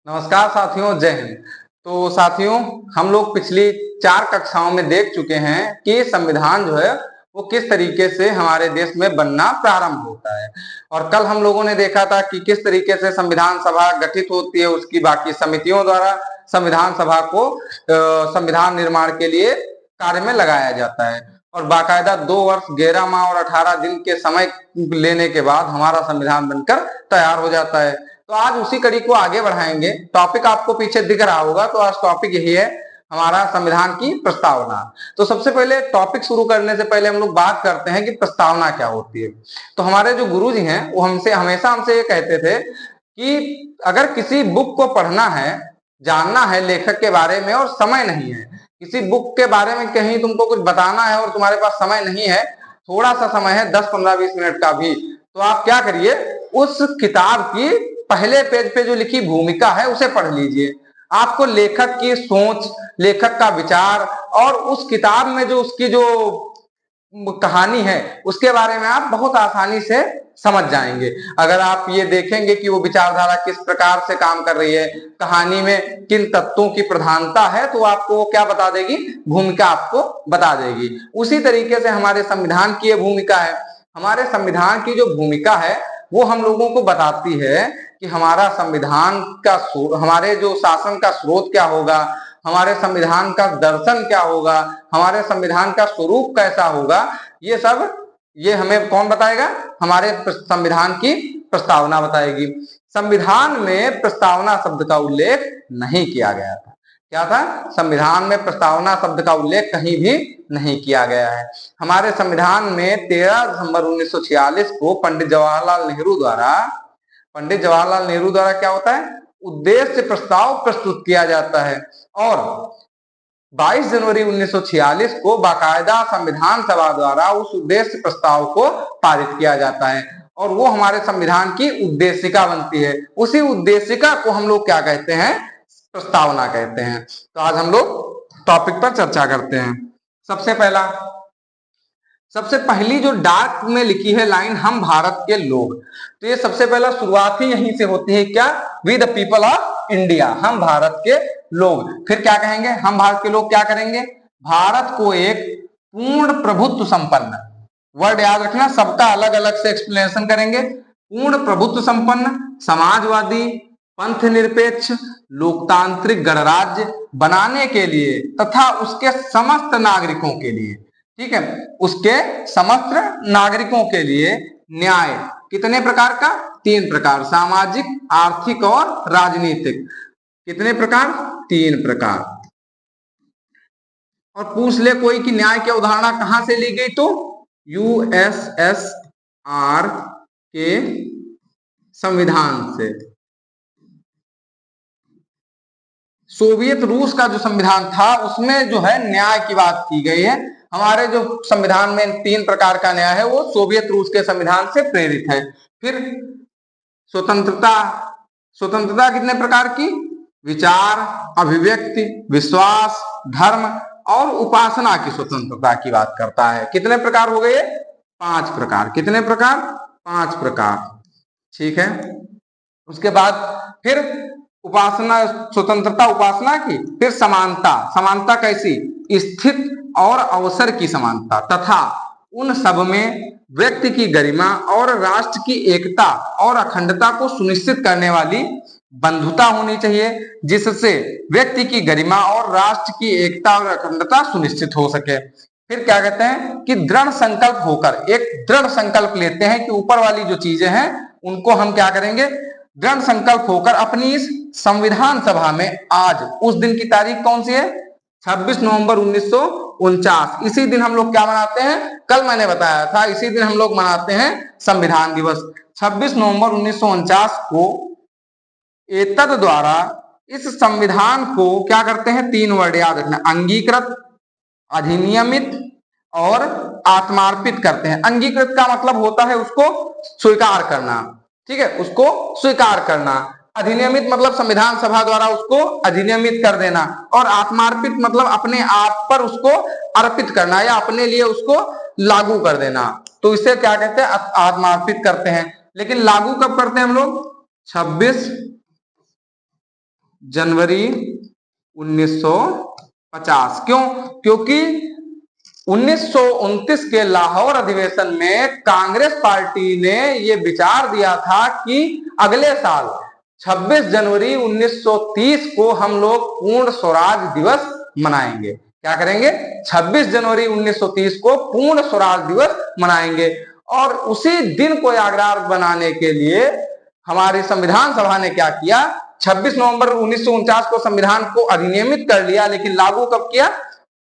नमस्कार साथियों, जय हिंद। तो साथियों, हम लोग पिछली 4 कक्षाओं में देख चुके हैं कि संविधान जो है वो किस तरीके से हमारे देश में बनना प्रारंभ होता है। और कल हम लोगों ने देखा था कि किस तरीके से संविधान सभा गठित होती है, उसकी बाकी समितियों द्वारा संविधान सभा को संविधान निर्माण के लिए कार्य में लगाया जाता है। और बाकायदा 2 वर्ष 11 माह और 18 दिन के समय लेने के बाद हमारा संविधान बनकर तैयार हो जाता है। तो आज उसी कड़ी को आगे बढ़ाएंगे। टॉपिक आपको पीछे दिख रहा होगा, तो आज टॉपिक यही है, हमारा संविधान की प्रस्तावना। तो सबसे पहले टॉपिक शुरू करने से पहले हम लोग बात करते हैं कि प्रस्तावना क्या होती है। तो हमारे जो गुरुजी हैं वो हमेशा हमसे ये कहते थे कि अगर किसी बुक को पढ़ना है, जानना है लेखक के बारे में और समय नहीं है, किसी बुक के बारे में कहीं तुमको कुछ बताना है और तुम्हारे पास समय नहीं है, थोड़ा सा समय है 10, 15, 20 मिनट का भी, तो आप क्या करिए, उस किताब की पहले पेज पे जो लिखी भूमिका है उसे पढ़ लीजिए। आपको लेखक की सोच, लेखक का विचार और उस किताब में जो उसकी जो कहानी है उसके बारे में आप बहुत आसानी से समझ जाएंगे। अगर आप ये देखेंगे कि वो विचारधारा किस प्रकार से काम कर रही है, कहानी में किन तत्वों की प्रधानता है, तो आपको वो क्या बता देगी, भूमिका आपको बता देगी। उसी तरीके से हमारे संविधान की ये भूमिका है। हमारे संविधान की जो भूमिका है वो हम लोगों को बताती है कि हमारा संविधान का हमारे जो शासन का स्रोत क्या होगा, हमारे संविधान का दर्शन क्या होगा, हमारे संविधान का स्वरूप कैसा होगा, ये हमें कौन बताएगा, हमारे संविधान की प्रस्तावना बताएगी। संविधान में प्रस्तावना शब्द का उल्लेख नहीं किया गया था। क्या था? संविधान में प्रस्तावना शब्द का उल्लेख कहीं भी नहीं किया गया है। हमारे संविधान में 13 दिसंबर 1946 को पंडित जवाहरलाल नेहरू द्वारा क्या होता है, उद्देश्य प्रस्ताव प्रस्तुत किया जाता है। और 22 जनवरी 1946 को बाकायदा संविधान सभा द्वारा उस उद्देश्य प्रस्ताव को पारित किया जाता है और वो हमारे संविधान की उद्देशिका बनती है। उसी उद्देशिका को हम लोग क्या कहते हैं, प्रस्तावना कहते हैं। तो आज हम लोग टॉपिक पर चर्चा करते हैं। सबसे पहली जो डार्क में लिखी है लाइन, हम भारत के लोग, तो ये सबसे पहला शुरुआत ही यहीं से होती है। क्या? We the people of India, हम भारत के लोग। फिर क्या कहेंगे, हम भारत के लोग क्या करेंगे, भारत को एक पूर्ण प्रभुत्व संपन्न, वर्ड याद रखना, सबका अलग अलग से एक्सप्लेनेशन करेंगे, पूर्ण प्रभुत्व संपन्न, समाजवादी, पंथ निरपेक्ष, लोकतांत्रिक गणराज्य बनाने के लिए तथा उसके समस्त नागरिकों के लिए, ठीक है, उसके समस्त नागरिकों के लिए न्याय कितने प्रकार का, 3 प्रकार, सामाजिक, आर्थिक और राजनीतिक। कितने प्रकार? 3 प्रकार। और पूछ ले कोई कि न्याय की अवधारणा कहां से ली गई, तो यूएसएसआर के संविधान से। सोवियत रूस का जो संविधान था उसमें जो है न्याय की बात की गई है। हमारे जो संविधान में 3 प्रकार का न्याय है वो सोवियत रूस के संविधान से प्रेरित है। फिर स्वतंत्रता कितने प्रकार की, विचार, अभिव्यक्ति, विश्वास, धर्म और उपासना की स्वतंत्रता की बात करता है। कितने प्रकार हो गए? 5 प्रकार। कितने प्रकार? 5 प्रकार, ठीक है। उसके बाद फिर उपासना, स्वतंत्रता उपासना की, फिर समानता, समानता कैसी, स्थित और अवसर की समानता, तथा उन सब में व्यक्ति की गरिमा और राष्ट्र की एकता और अखंडता को सुनिश्चित करने वाली बंधुता होनी चाहिए, जिससे व्यक्ति की गरिमा और राष्ट्र की एकता और अखंडता सुनिश्चित हो सके। फिर क्या कहते हैं कि दृढ़ संकल्प होकर, एक दृढ़ संकल्प लेते हैं कि ऊपर वाली जो चीजें हैं उनको हम क्या करेंगे, दृढ़ संकल्प होकर अपनी इस संविधान सभा में, आज उस दिन की तारीख कौन सी है, 26 नवंबर 1949। इसी दिन हम लोग क्या मनाते हैं, कल मैंने बताया था, इसी दिन हम लोग मनाते हैं संविधान दिवस। 26 नवंबर 1949 को एतद द्वारा इस संविधान को क्या करते हैं, 3 वर्ड याद रखना, अंगीकृत, अधिनियमित और आत्मार्पित करते हैं। अंगीकृत का मतलब होता है उसको स्वीकार करना, ठीक है, उसको स्वीकार करना। अधिनियमित मतलब संविधान सभा द्वारा उसको अधिनियमित कर देना, और आत्मार्पित मतलब अपने आप पर उसको अर्पित करना या अपने लिए उसको लागू कर देना। तो इसे क्या कहते हैं, आत्मार्पित करते हैं। लेकिन लागू कब करते हैं हम लोग, 26 जनवरी 1950। क्यों? क्योंकि 1929 के लाहौर अधिवेशन में कांग्रेस पार्टी ने यह विचार दिया था कि अगले साल 26 जनवरी 1930 को हम लोग पूर्ण स्वराज दिवस मनाएंगे। क्या करेंगे? 26 जनवरी 1930 को पूर्ण स्वराज दिवस मनाएंगे। और उसी दिन को यादगार बनाने के लिए हमारी संविधान सभा ने क्या किया? 26 नवंबर 1949 को संविधान को अधिनियमित कर लिया, लेकिन लागू कब किया?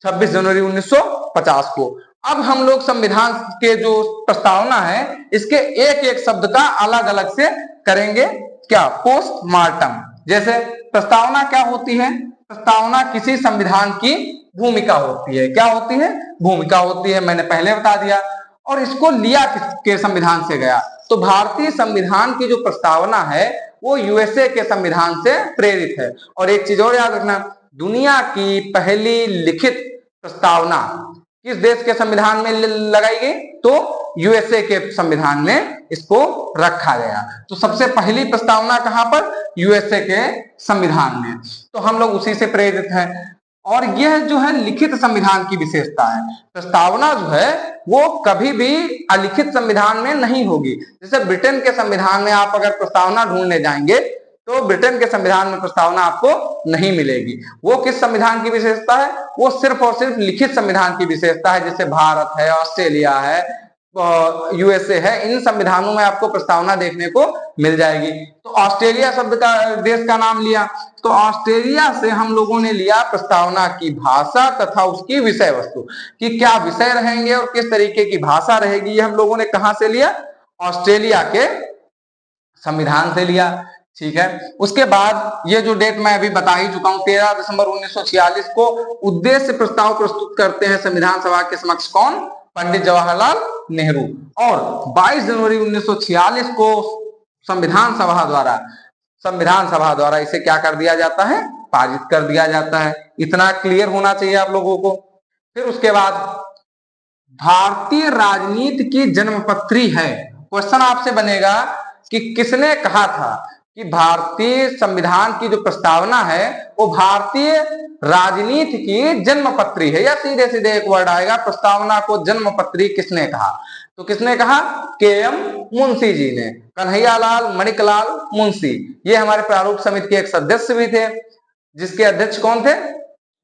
26 जनवरी 1950 को। अब हम लोग संविधान के जो प्रस्तावना है इसके एक एक शब्द का अलग अलग से करेंगे क्या? पोस्टमार्टम। जैसे प्रस्तावना क्या होती है? प्रस्तावना किसी संविधान की भूमिका होती है। क्या होती है? भूमिका होती है, मैंने पहले बता दिया। और इसको लिया किसके संविधान से गया? तो भारतीय संविधान की जो प्रस्तावना है वो यूएसए के संविधान से प्रेरित है। और एक चीज और याद रखना, दुनिया की पहली लिखित प्रस्तावना किस देश के संविधान में लगाई गई? तो यूएसए के संविधान में इसको रखा गया। तो सबसे पहली प्रस्तावना कहां पर? यूएसए के संविधान में। तो हम लोग उसी से प्रेरित हैं। और यह जो है लिखित संविधान की विशेषता है। प्रस्तावना जो है वो कभी भी अलिखित संविधान में नहीं होगी। जैसे ब्रिटेन के संविधान में आप अगर प्रस्तावना ढूंढने जाएंगे तो ब्रिटेन के संविधान में प्रस्तावना आपको नहीं मिलेगी। वो किस संविधान की विशेषता है? वो सिर्फ और सिर्फ लिखित संविधान की विशेषता है। जैसे भारत है, ऑस्ट्रेलिया है, यूएसए है, इन संविधानों में आपको प्रस्तावना देखने को मिल जाएगी। तो ऑस्ट्रेलिया शब्द का देश का नाम लिया, तो ऑस्ट्रेलिया से हम लोगों ने लिया प्रस्तावना की भाषा तथा उसकी विषय वस्तु, कि क्या विषय रहेंगे और किस तरीके की भाषा रहेगी। ये हम लोगों ने कहां से लिया? ऑस्ट्रेलिया के संविधान से लिया। ठीक है। उसके बाद ये जो डेट मैं अभी बता ही चुका हूं, 13 दिसंबर 1946 को उद्देश्य प्रस्ताव प्रस्तुत करते हैं संविधान सभा के समक्ष कौन? पंडित जवाहरलाल नेहरू। और 22 जनवरी 1946 को संविधान सभा द्वारा इसे क्या कर दिया जाता है? पारित कर दिया जाता है। इतना क्लियर होना चाहिए आप लोगों को। फिर उसके बाद भारतीय राजनीति की जन्मपत्री है। क्वेश्चन आपसे बनेगा कि किसने कहा था कि भारतीय संविधान की जो प्रस्तावना है वो भारतीय राजनीति की जन्मपत्री है, या सीधे सीधे एक वर्ड आएगा, प्रस्तावना को जन्मपत्री किसने कहा? तो किसने कहा? के.एम. मुंशी जी ने। कन्हैयालाल मणिकलाल मुंशी, ये हमारे प्रारूप समिति के एक सदस्य भी थे, जिसके अध्यक्ष कौन थे?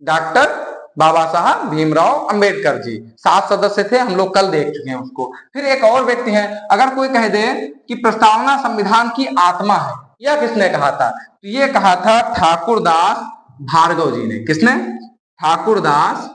डॉक्टर बाबा साहब भीमराव अंबेडकर जी। 7 सदस्य थे, हम लोग कल देख चुके हैं उसको। फिर एक और व्यक्ति है, अगर कोई कह दे कि प्रस्तावना संविधान की आत्मा है, यह किसने कहा था? तो ये कहा था ठाकुरदास भार्गव जी ने। किसने? ठाकुरदास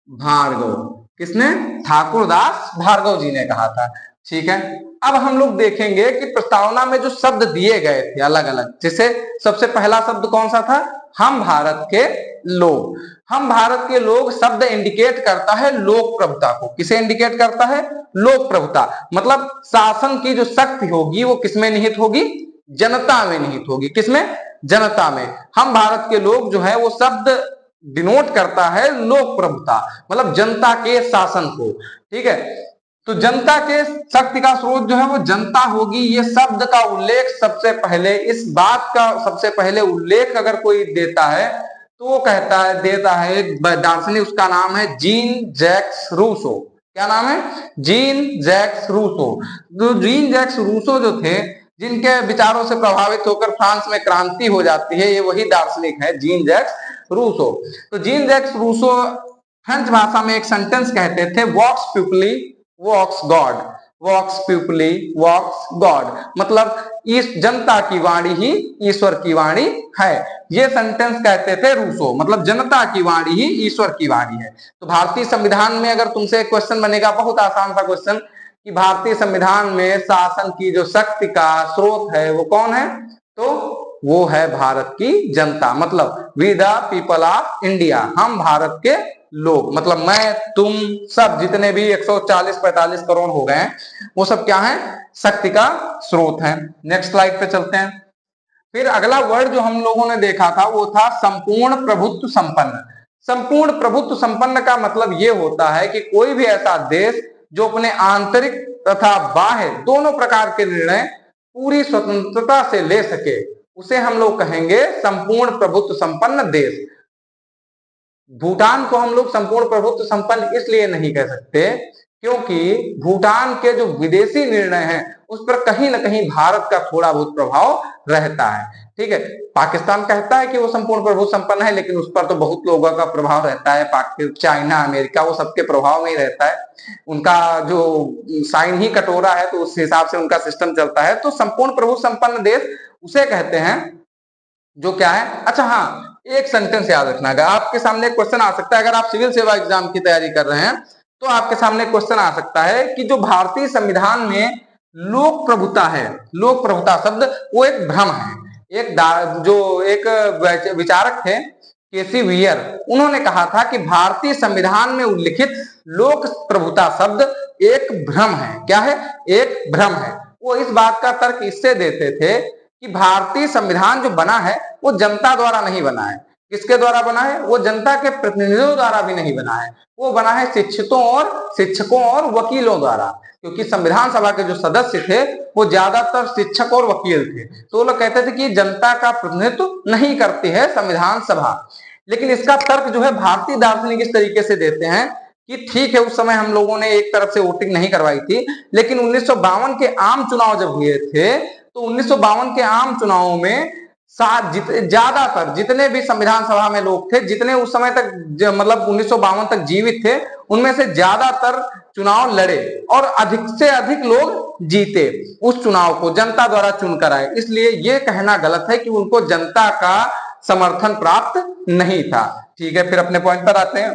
भार्गव। किसने? ठाकुरदास भार्गव जी ने कहा था। ठीक है। अब हम लोग देखेंगे कि प्रस्तावना में जो शब्द दिए गए थे अलग अलग, जैसे सबसे पहला शब्द कौन सा था? हम भारत के लोग। हम भारत के लोग शब्द इंडिकेट करता है लोक प्रभुता को। किसे इंडिकेट करता है? लोक प्रभुता। मतलब शासन की जो शक्ति होगी वो किसमें निहित होगी? जनता में निहित होगी। किसमें? जनता में। हम भारत के लोग जो है वो शब्द डिनोट करता है लोक प्रभुता, मतलब जनता के शासन को। ठीक है। तो जनता के शक्ति का स्रोत जो है वो जनता होगी। ये शब्द का उल्लेख सबसे पहले, इस बात का सबसे पहले उल्लेख अगर कोई देता है तो वो देता है एक दार्शनिक, उसका नाम है जीन जैक्स रूसो। क्या नाम है? Jean Jacques Rousseau. जो जीन जैक्स रूसो जो थे, जिनके विचारों से प्रभावित होकर फ्रांस में क्रांति हो जाती है, ये वही दार्शनिक है जीन जैक्स रूसो। तो जीन जैक्स रूसो फ्रेंच भाषा में एक सेंटेंस कहते थे, वॉक्स पीपली वॉक्स गॉड। वॉक्स पीपली वॉक्स गॉड, मतलब इस जनता की वाणी ही ईश्वर की वाणी है। ये सेंटेंस कहते थे रूसो, मतलब जनता की वाणी ही ईश्वर की वाणी है। तो भारतीय संविधान में अगर तुमसे क्वेश्चन बनेगा, बहुत आसान सा क्वेश्चन, कि भारतीय संविधान में शासन की जो शक्ति का स्रोत है वो कौन है? तो वो है भारत की जनता, मतलब we the people of India. हम भारत के लोग, मतलब मैं, तुम सब, जितने भी 140-45 करोड़ हो गए हैं, वो सब क्या है? शक्ति का स्रोत है। नेक्स्ट स्लाइड पे चलते हैं। फिर अगला वर्ड जो हम लोगों ने देखा था वो था संपूर्ण प्रभुत्व संपन्न। संपूर्ण प्रभुत्व संपन्न का मतलब ये होता है कि कोई भी ऐसा देश जो अपने आंतरिक तथा बाह्य दोनों प्रकार के निर्णय पूरी स्वतंत्रता से ले सके, उसे हम लोग कहेंगे संपूर्ण प्रभुत्व संपन्न देश। भूटान को हम लोग संपूर्ण प्रभुत्व संपन्न इसलिए नहीं कह सकते क्योंकि भूटान के जो विदेशी निर्णय हैं उस पर कहीं ना कहीं भारत का थोड़ा बहुत प्रभाव रहता है। ठीक है, पाकिस्तान कहता है कि वो संपूर्ण प्रभुत्व संपन्न है, लेकिन उस पर तो बहुत लोगों का प्रभाव रहता है। चाइना, अमेरिका, वो सबके प्रभाव में ही रहता है। उनका जो साइन ही कटोरा है तो उस हिसाब से उनका सिस्टम चलता है। तो संपूर्ण प्रभुत्व संपन्न देश उसे कहते हैं जो क्या है। अच्छा हाँ, एक सेंटेंस याद रखना, अगर आपके सामने क्वेश्चन आ सकता है, अगर आप सिविल सेवा एग्जाम की तैयारी कर रहे हैं तो आपके सामने क्वेश्चन आ सकता है कि जो भारतीय संविधान में लोक प्रभुता है, लोक प्रभुता शब्द वो एक भ्रम है। एक विचारक थे केसी वियर, उन्होंने कहा था कि भारतीय संविधान में उल्लिखित लोक प्रभुता शब्द एक भ्रम है। क्या है? एक भ्रम है। वो इस बात का तर्क इससे देते थे कि भारतीय संविधान जो बना है वो जनता द्वारा नहीं बना है। किसके द्वारा बना है? वो जनता के प्रतिनिधियों द्वारा भी नहीं बना है, वो बना है शिक्षकों और वकीलों द्वारा। क्योंकि संविधान सभा के जो सदस्य थे वो ज्यादातर शिक्षक और वकील थे, तो वो लोग कहते थे कि जनता का प्रतिनिधित्व नहीं करती है संविधान सभा। लेकिन इसका तर्क जो है भारतीय दार्शनिक इस तरीके से देते हैं कि ठीक है, उस समय हम लोगों ने एक तरफ से वोटिंग नहीं करवाई थी, लेकिन 1952 के आम चुनाव जब हुए थे तो 1952 के आम चुनावों में ज्यादातर जितने भी संविधान सभा में लोग थे, जितने उस समय तक मतलब 1952 तक जीवित थे, उनमें से ज्यादातर चुनाव लड़े और अधिक से अधिक लोग जीते। उस चुनाव को जनता द्वारा चुनकर आए, इसलिए यह कहना गलत है कि उनको जनता का समर्थन प्राप्त नहीं था। ठीक है, फिर अपने पॉइंट पर आते हैं।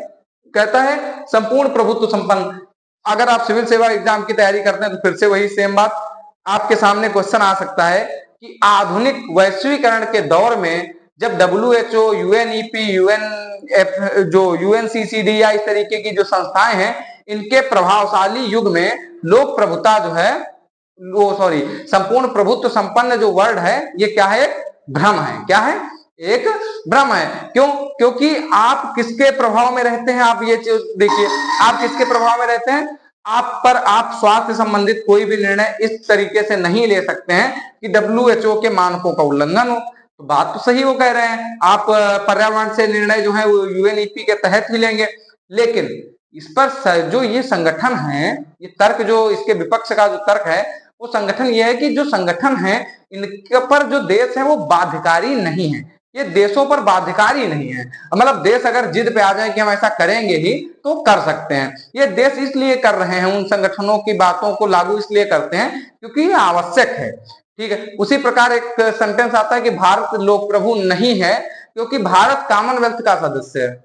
कहता है संपूर्ण प्रभुत्व संपन्न। अगर आप सिविल सेवा एग्जाम की तैयारी करते हैं तो फिर से वही सेम बात, आपके सामने क्वेश्चन आ सकता है कि आधुनिक वैश्वीकरण के दौर में जब WHO, UNEP, UNCCD या इस तरीके की जो संस्थाएं हैं, इनके प्रभावशाली युग में लोक प्रभुता जो है संपूर्ण प्रभुत्व संपन्न जो वर्ड है ये क्या है? भ्रम है। क्या है? एक भ्रम है। क्यों? क्योंकि आप किसके प्रभाव में रहते हैं? आप ये चीज देखिए, आप किसके प्रभाव में रहते हैं? आप स्वास्थ्य संबंधित कोई भी निर्णय इस तरीके से नहीं ले सकते हैं कि WHO के मानकों का उल्लंघन हो। तो बात तो सही वो कह रहे हैं, आप पर्यावरण से निर्णय जो है वो UNEP के तहत ही लेंगे। लेकिन इस पर जो ये संगठन है, ये तर्क जो इसके विपक्ष का जो तर्क है, वो संगठन ये है कि जो संगठन है इनके पर जो देश है वो बाध्यकारी नहीं है। ये देशों पर बाध्यकारी नहीं है, मतलब देश अगर जिद पे आ जाए कि हम ऐसा करेंगे ही तो कर सकते हैं। ये देश इसलिए कर रहे हैं, उन संगठनों की बातों को लागू इसलिए करते हैं क्योंकि ये आवश्यक है। ठीक है, उसी प्रकार एक सेंटेंस आता है कि भारत लोकप्रभु नहीं है क्योंकि भारत कॉमनवेल्थ का सदस्य है।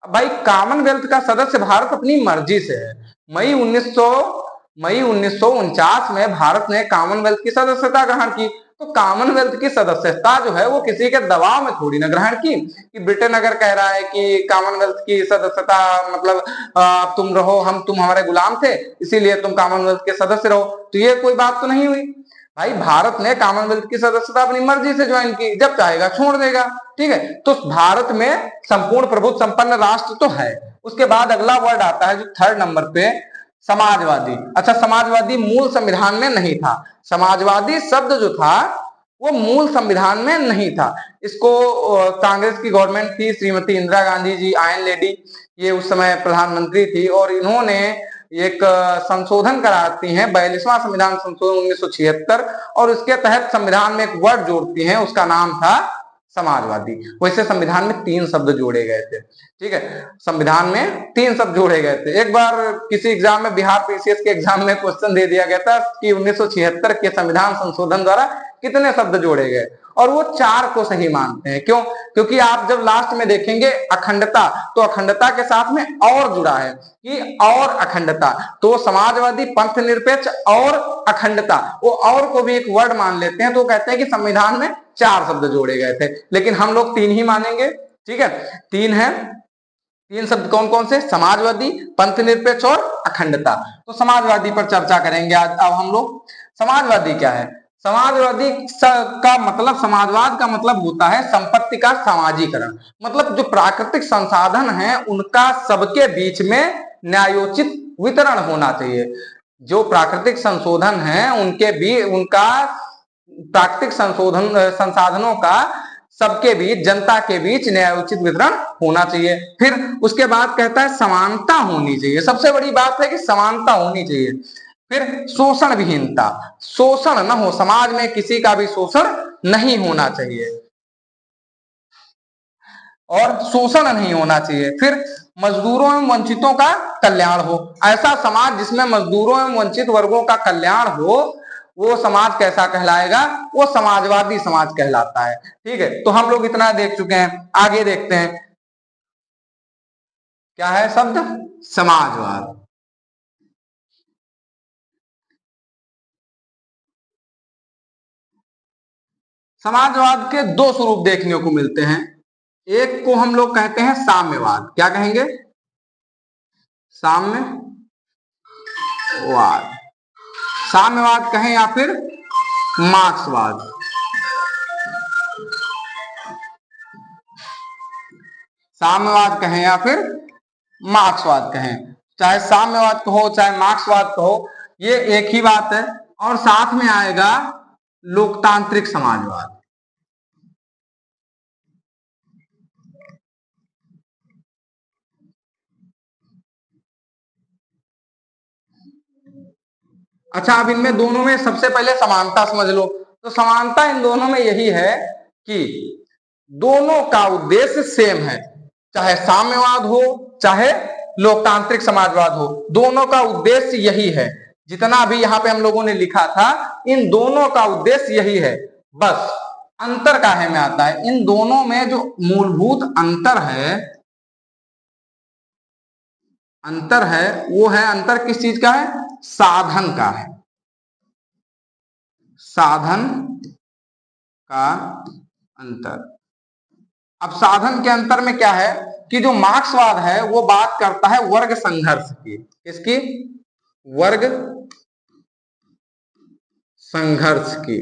भाई कॉमनवेल्थ का सदस्य भारत अपनी मर्जी से है। मई 1949 में भारत ने कॉमनवेल्थ की सदस्यता ग्रहण की। तो कॉमनवेल्थ की सदस्यता जो है वो किसी के दबाव में थोड़ी ना ग्रहण की कि ब्रिटेन अगर कह रहा है कि कॉमनवेल्थ की सदस्यता मतलब तुम रहो, तुम हमारे गुलाम थे इसीलिए तुम कॉमनवेल्थ के सदस्य रहो, तो ये कोई बात तो नहीं हुई। भाई भारत ने कॉमनवेल्थ की सदस्यता अपनी मर्जी से ज्वाइन की, जब चाहेगा छोड़ देगा। ठीक है, तो भारत में संपूर्ण प्रभुत्व संपन्न राष्ट्र तो है। उसके बाद अगला वर्ड आता है जो थर्ड नंबर पे, समाजवादी। अच्छा, समाजवादी मूल संविधान में नहीं था। समाजवादी शब्द जो था वो मूल संविधान में नहीं था। इसको कांग्रेस की गवर्नमेंट थी, श्रीमती इंदिरा गांधी जी, आयरन लेडी, ये उस समय प्रधानमंत्री थी, और इन्होंने एक संशोधन कराती हैं, 42वां संविधान संशोधन 1976, और उसके तहत संविधान में एक वर्ड जोड़ती हैं, उसका नाम था समाजवादी। वैसे संविधान में 3 शब्द जोड़े गए थे। ठीक है, संविधान में 3 शब्द जोड़े गए थे। एक बार किसी एग्जाम में, बिहार PCS के एग्जाम में क्वेश्चन दे दिया गया था कि 1976 के संविधान संशोधन द्वारा कितने शब्द जोड़े गए, और वो 4 को सही मानते हैं। क्यों? क्योंकि आप जब लास्ट में देखेंगे अखंडता, तो अखंडता के साथ में और जुड़ा है कि और अखंडता, तो समाजवादी, पंथ निरपेक्ष और अखंडता, वो और को भी एक वर्ड मान लेते हैं। तो कहते हैं कि संविधान में 4 शब्द जोड़े गए थे, लेकिन हम लोग 3 ही मानेंगे। ठीक है, 3 है। 3 शब्द कौन कौन से? समाजवादी, पंथ निरपेक्ष और अखंडता। तो समाजवादी पर चर्चा करेंगे आज। अब हम लोग, समाजवादी क्या है? समाजवादी का मतलब, समाजवाद का मतलब होता है संपत्ति का सामाजिकरण। मतलब जो प्राकृतिक संसाधन है उनका सबके बीच में न्यायोचित वितरण होना चाहिए। जो प्राकृतिक संशोधन है उनके भी उनका प्राकृतिक संसाधनों का सबके बीच, जनता के बीच न्यायोचित वितरण होना चाहिए। फिर उसके बाद कहता है समानता होनी चाहिए। सबसे बड़ी बात है कि समानता होनी चाहिए। फिर शोषण विहीनता, शोषण न हो, समाज में किसी का भी शोषण नहीं होना चाहिए और शोषण नहीं होना चाहिए। फिर मजदूरों एवं वंचितों का कल्याण हो। ऐसा समाज जिसमें मजदूरों एवं वंचित वर्गों का कल्याण हो, वो समाज कैसा कहलाएगा? वो समाजवादी समाज कहलाता है। ठीक है, तो हम लोग इतना देख चुके हैं। आगे देखते हैं क्या है शब्द समाजवाद। समाजवाद के दो स्वरूप देखने को मिलते हैं। एक को हम लोग कहते हैं साम्यवाद। क्या कहेंगे? साम्यवाद। साम्यवाद कहें या फिर मार्क्सवाद। साम्यवाद कहें या फिर मार्क्सवाद कहें, चाहे साम्यवाद कहो चाहे मार्क्सवाद कहो, ये एक ही बात है। और साथ में आएगा लोकतांत्रिक समाजवाद। अच्छा, अब इनमें दोनों में सबसे पहले समानता समझ लो। तो समानता इन दोनों में यही है कि दोनों का उद्देश्य सेम है, चाहे साम्यवाद हो चाहे लोकतांत्रिक समाजवाद हो, दोनों का उद्देश्य यही है। जितना भी यहाँ पे हम लोगों ने लिखा था, इन दोनों का उद्देश्य यही है। बस अंतर काहे में आता है? इन दोनों में जो मूलभूत अंतर है वो है, अंतर किस चीज का है? साधन का है। साधन का अंतर। अब साधन के अंतर में क्या है कि जो मार्क्सवाद है वो बात करता है वर्ग संघर्ष की। किसकी? वर्ग संघर्ष की।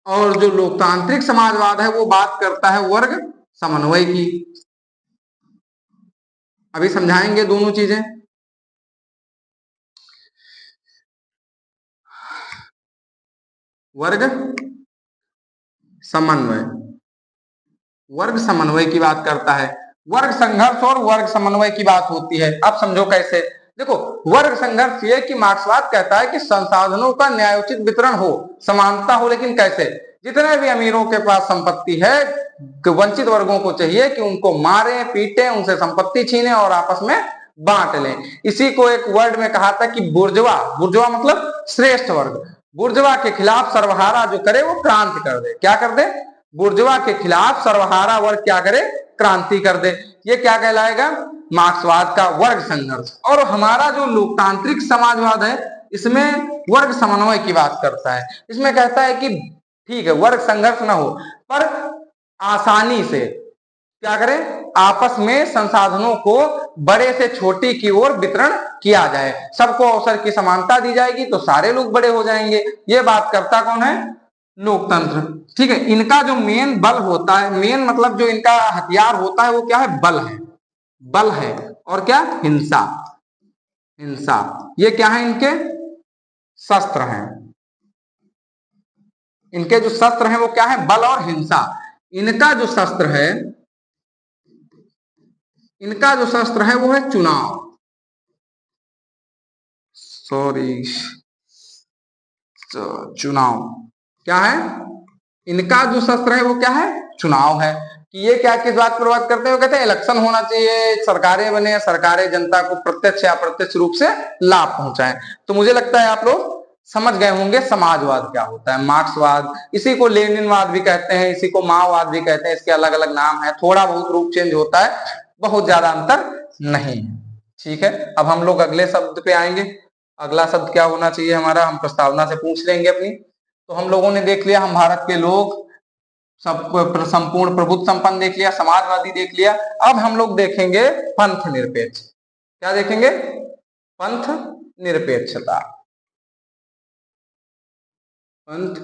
और जो लोकतांत्रिक समाजवाद है वो बात करता है वर्ग समन्वय की। अभी समझाएंगे दोनों चीजें। वर्ग समन्वय, वर्ग समन्वय की बात करता है। वर्ग संघर्ष और वर्ग समन्वय की बात होती है। अब समझो कैसे। देखो, वर्ग संघर्ष ये कि मार्क्सवाद कहता है कि संसाधनों का न्यायोचित वितरण हो, समानता हो, लेकिन कैसे? जितने भी अमीरों के पास संपत्ति है, वंचित वर्गों को चाहिए कि उनको मारे पीटे, उनसे संपत्ति छीने और आपस में बांट लें। इसी को एक वर्ड में कहा था कि बुर्जवा, बुर्जवा मतलब श्रेष्ठ वर्ग, बुर्जवा के खिलाफ सर्वहारा जो करे वो क्रांति कर दे। क्या कर दे? बुर्जवा के खिलाफ सर्वहारा वर्ग क्या करे? क्रांति कर दे। ये क्या कहलाएगा? मार्क्सवाद का वर्ग संघर्ष। और हमारा जो लोकतांत्रिक समाजवाद है, इसमें वर्ग समन्वय की बात करता है। इसमें कहता है कि ठीक है, वर्ग संघर्ष ना हो, पर आसानी से क्या करें? आपस में संसाधनों को बड़े से छोटी की ओर वितरण किया जाए। सबको अवसर की समानता दी जाएगी तो सारे लोग बड़े हो जाएंगे। ये बात करता कौन है? लोकतंत्र। ठीक है, इनका जो मेन बल होता है, मेन मतलब जो इनका हथियार होता है वो क्या है? बल है। बल है और क्या? हिंसा। हिंसा, ये क्या है? इनके शस्त्र हैं। इनके जो शस्त्र हैं वो क्या है? बल और हिंसा। इनका जो शस्त्र है, इनका जो शस्त्र है वो है चुनाव। सॉरी, चुनाव। क्या है? इनका जो शस्त्र है वो क्या है? चुनाव है। कि ये क्या किस बात पर बात करते हैं? वो कहते हैं इलेक्शन होना चाहिए, सरकारें बने, सरकारें जनता को प्रत्यक्ष या अप्रत्यक्ष रूप से लाभ पहुंचाएं। तो मुझे लगता है आप लोग समझ गए होंगे समाजवाद क्या होता है। मार्क्सवाद, इसी को लेनिनवाद भी कहते हैं, इसी को माओवाद भी कहते हैं। इसके अलग अलग नाम है, थोड़ा बहुत रूप चेंज होता है, बहुत ज्यादा अंतर नहीं है। ठीक है, अब हम लोग अगले शब्द पे आएंगे। अगला शब्द क्या होना चाहिए हमारा? हम प्रस्तावना से पूछ लेंगे अपनी। तो हम लोगों ने देख लिया, हम भारत के लोग सब संपूर्ण प्रभुत्व संपन्न देख लिया, समाजवादी देख लिया। अब हम लोग देखेंगे पंथ निरपेक्ष। क्या देखेंगे? पंथ निरपेक्षता। पंथ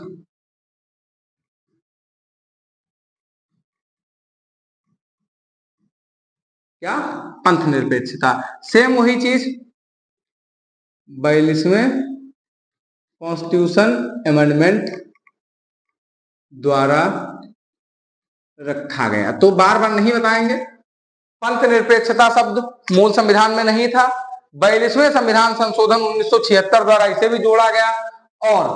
क्या? पंथ निरपेक्षता। सेम वही चीज, 42वें कॉन्स्टिट्यूशन अमेंडमेंट द्वारा रखा गया। तो बार बार नहीं बताएंगे। पंथ निरपेक्षता शब्द मूल संविधान में नहीं था। 42वें संविधान संशोधन 1976 द्वारा इसे भी जोड़ा गया। और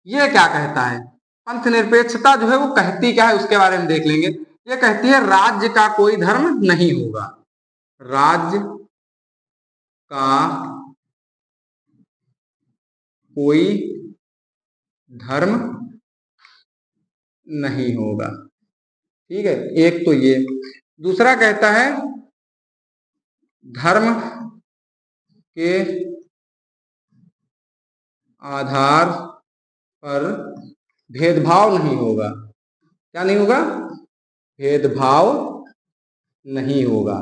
ये क्या कहता है, पंथ निरपेक्षता जो है वो कहती क्या है उसके बारे में देख लेंगे। ये कहती है राज्य का कोई धर्म नहीं होगा, राज्य का कोई धर्म नहीं होगा। ठीक है, एक तो ये। दूसरा कहता है धर्म के आधार पर भेदभाव नहीं होगा। क्या नहीं होगा? भेदभाव नहीं होगा।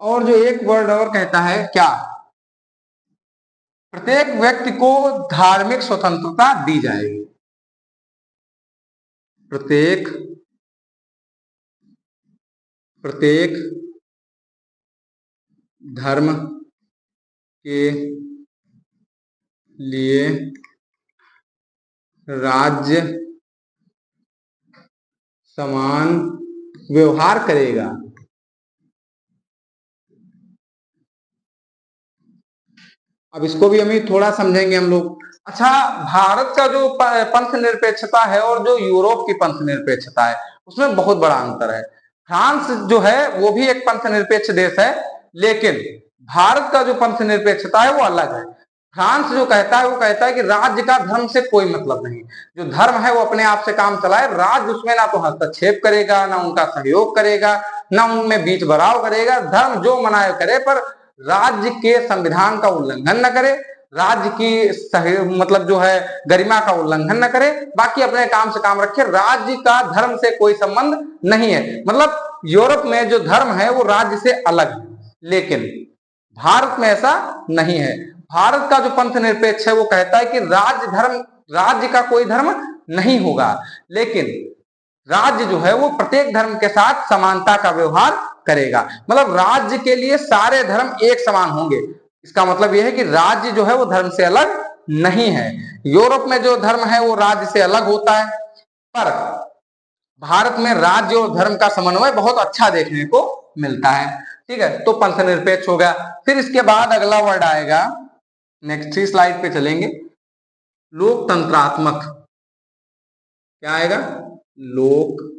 और जो एक वर्ड और कहता है क्या, प्रत्येक व्यक्ति को धार्मिक स्वतंत्रता दी जाएगी। प्रत्येक धर्म के लिए राज्य समान व्यवहार करेगा। अब इसको भी हम थोड़ा समझेंगे हम लोग। अच्छा, भारत का जो पंथ निरपेक्षता है और जो यूरोप की पंथ निरपेक्षता है उसमें बहुत बड़ा अंतर है। फ्रांस जो है वो भी एक पंथ निरपेक्ष देश है, लेकिन भारत का जो पंथ निरपेक्षता है वो अलग है। फ्रांस जो कहता है वो कहता है कि राज्य का धर्म से कोई मतलब नहीं, जो धर्म है वो अपने आप से काम चलाए, राज्य उसमें ना तो हस्तक्षेप करेगा, ना उनका सहयोग करेगा, ना उनमें बीच बराव करेगा, धर्म जो मनाए करे, पर राज्य के संविधान का उल्लंघन न करे, राज्य की मतलब जो है गरिमा का उल्लंघन न करे, बाकी अपने काम से काम रखे, राज्य का धर्म से कोई संबंध नहीं है। मतलब यूरोप में जो धर्म है वो राज्य से अलग है, लेकिन भारत में ऐसा नहीं है। भारत का जो पंथ निरपेक्ष है वो कहता है कि राज्य का कोई धर्म नहीं होगा, लेकिन राज्य जो है वो प्रत्येक धर्म के साथ समानता का व्यवहार करेगा। मतलब राज्य के लिए सारे धर्म एक समान होंगे। इसका मतलब यह है कि राज्य जो है वो धर्म से अलग नहीं है। यूरोप में जो धर्म है वो राज्य से अलग होता है, पर भारत में राज्य और धर्म का समन्वय बहुत अच्छा देखने को मिलता है। ठीक है, तो पंथ निरपेक्ष हो गया। फिर इसके बाद अगला वर्ड आएगा, नेक्स्ट ही स्लाइड पे चलेंगे, लोकतंत्रात्मक। क्या आएगा? लोकतंत्रात्मक।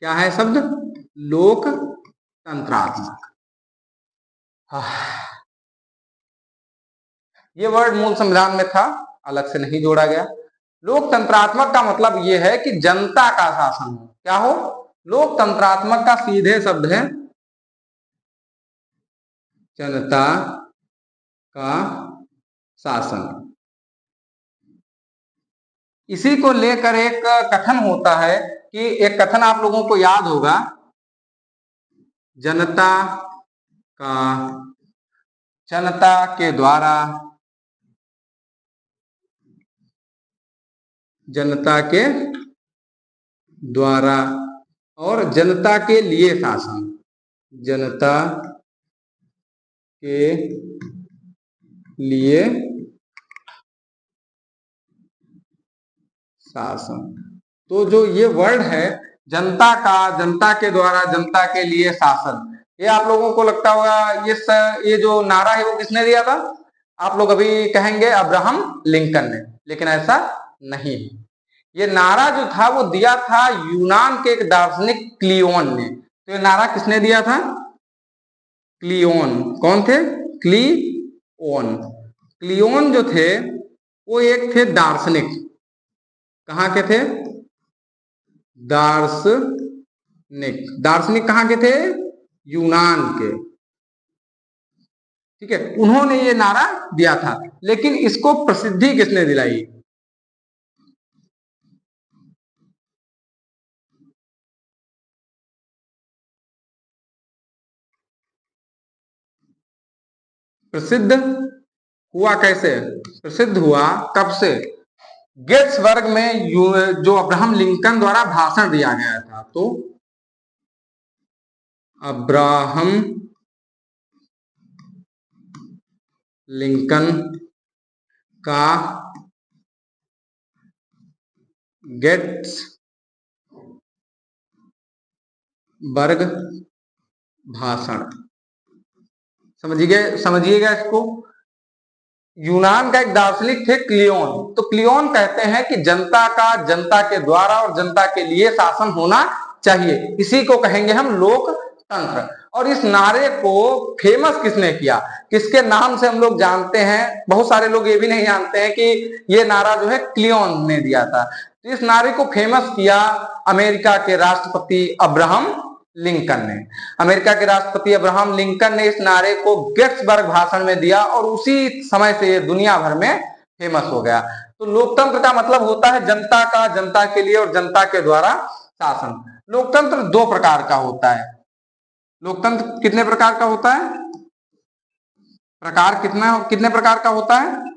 क्या है शब्द? लोकतंत्रात्मक। ये वर्ड मूल संविधान में था, अलग से नहीं जोड़ा गया। लोकतंत्रात्मक का मतलब यह है कि जनता का शासन हो। क्या हो? लोकतंत्रात्मक का सीधे शब्द है जनता का शासन। इसी को लेकर एक कथन होता है कि एक कथन आप लोगों को याद होगा, जनता का जनता के द्वारा, जनता के द्वारा और जनता के लिए शासन, जनता के लिए शासन। तो जो ये वर्ड है जनता का, जनता के द्वारा, जनता के लिए शासन, ये आप लोगों को लगता होगा ये जो नारा है वो किसने दिया था? आप लोग अभी कहेंगे अब्राहम लिंकन ने, लेकिन ऐसा नहीं है। ये नारा जो था वो दिया था यूनान के एक दार्शनिक क्लियोन ने। तो ये नारा किसने दिया था? क्लियोन। कौन थे? क्लियोन। क्लियोन जो थे वो एक थे दार्शनिक। कहाँ के थे? दार्शनिक। दार्शनिक कहाँ के थे? यूनान के। ठीक है, उन्होंने ये नारा दिया था, लेकिन इसको प्रसिद्धि किसने दिलाई? प्रसिद्ध हुआ कैसे, प्रसिद्ध हुआ कब से? गेट्सबर्ग में जो अब्राहम लिंकन द्वारा भाषण दिया गया था। तो अब्राहम लिंकन का गेट्सबर्ग भाषण, समझिएगा इसको। यूनान का एक दार्शनिक थे क्लियोन। तो क्लियोन कहते हैं कि जनता का जनता के द्वारा और जनता के लिए शासन होना चाहिए, इसी को कहेंगे हम लोकतंत्र। और इस नारे को फेमस किसने किया, किसके नाम से हम लोग जानते हैं? बहुत सारे लोग ये भी नहीं जानते हैं कि ये नारा जो है क्लियोन ने दिया था। तो इस नारे को फेमस किया अमेरिका के राष्ट्रपति अब्राहम लिंकन ने। अमेरिका के राष्ट्रपति अब्राहम लिंकन ने इस नारे को गेट्सबर्ग भाषण में दिया और उसी समय से ये दुनिया भर में फेमस हो गया। तो लोकतंत्र का मतलब होता है जनता का जनता के लिए और जनता के द्वारा शासन। लोकतंत्र दो प्रकार का होता है। लोकतंत्र कितने प्रकार का होता है? कितने प्रकार का होता है?